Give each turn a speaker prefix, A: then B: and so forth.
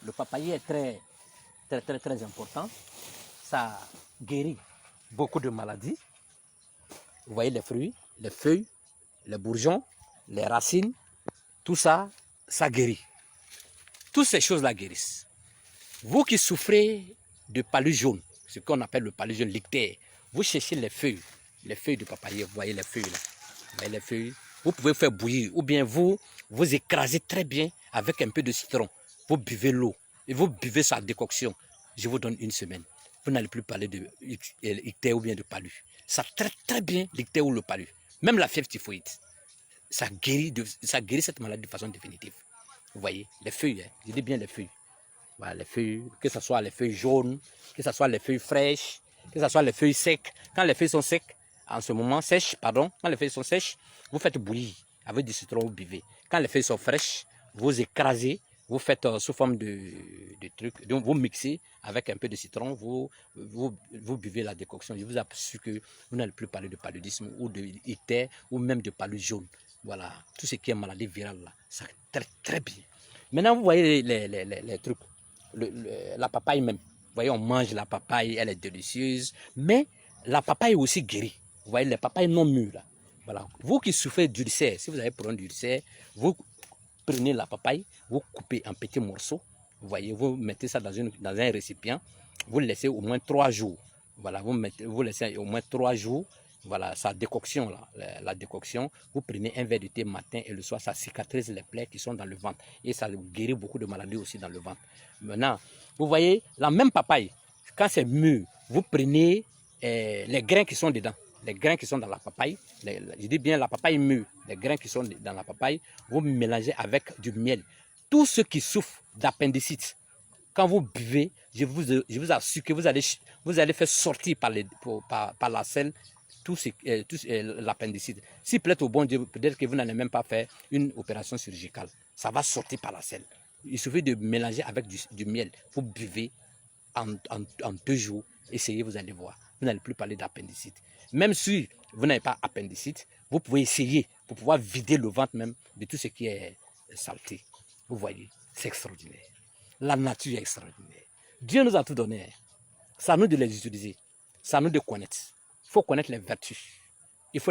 A: Le papayer est très important. Ça guérit beaucoup de maladies. Vous voyez les fruits, les feuilles, les bourgeons, les racines, tout ça, ça guérit. Toutes ces choses-là guérissent. Vous qui souffrez de palu jaune, ce qu'on appelle le palu jaune lictère, vous cherchez les feuilles de papayer, vous voyez les feuilles là. Vous voyez les feuilles, vous pouvez faire bouillir ou bien vous écrasez très bien avec un peu de citron. Vous buvez l'eau et vous buvez sa décoction. Je vous donne une semaine. Vous n'allez plus parler de ictère ou bien de palu. Ça traite très bien l'ictère ou le palu. Même la fièvre typhoïde. Ça guérit cette maladie de façon définitive. Vous voyez, les feuilles, hein, je dis bien les feuilles. Voilà, les feuilles, que ce soit les feuilles jaunes, que ce soit les feuilles fraîches, que ce soit les feuilles secs. Quand les feuilles sont secs, en ce moment, sèches, pardon, quand les feuilles sont sèches, vous faites bouillir avec du citron, vous buvez. Quand les feuilles sont fraîches, vous écrasez, vous faites sous forme de trucs, donc vous mixez avec un peu de citron, vous buvez la décoction. Je vous assure que vous n'allez plus parler de paludisme ou de ictère ou même de palu jaune. Voilà, tout ce qui est maladie virale là, ça traite très bien. Maintenant, vous voyez les trucs. La papaye même. Vous voyez, on mange la papaye, elle est délicieuse. Mais la papaye aussi guérit. Vous voyez, les papayes non mûres là. Voilà. Vous qui souffrez d'ulcère, si vous avez problème d'ulcère, vous prenez la papaye, vous coupez en petits morceaux. Vous voyez, vous mettez ça dans un récipient. Vous le laissez au moins 3 jours. Voilà, vous laissez au moins 3 jours. Voilà, sa décoction, là, la décoction, vous prenez un verre de thé matin et le soir, ça cicatrise les plaies qui sont dans le ventre. Et ça guérit beaucoup de maladies aussi dans le ventre. Maintenant, vous voyez, la même papaye, quand c'est mûr, vous prenez les grains qui sont dedans. Les grains qui sont dans la papaye, je dis bien la papaye mûre, les grains qui sont dans la papaye, vous mélangez avec du miel. Tous ceux qui souffrent d'appendicite, quand vous buvez, je vous assure que vous allez faire sortir par la selle tout l'appendicite. Si plaît au bon Dieu, peut-être que vous n'allez même pas faire une opération chirurgicale. Ça va sortir par la selle. Il suffit de mélanger avec du miel. Vous buvez en 2 jours. Essayez, vous allez voir. Vous n'allez plus parler d'appendicite. Même si vous n'avez pas appendicite, vous pouvez essayer pour pouvoir vider le ventre même de tout ce qui est saleté. Vous voyez, c'est extraordinaire. La nature est extraordinaire. Dieu nous a tout donné. C'est à nous de les utiliser. C'est à nous de connaître. Il faut connaître les vertus. Il faut les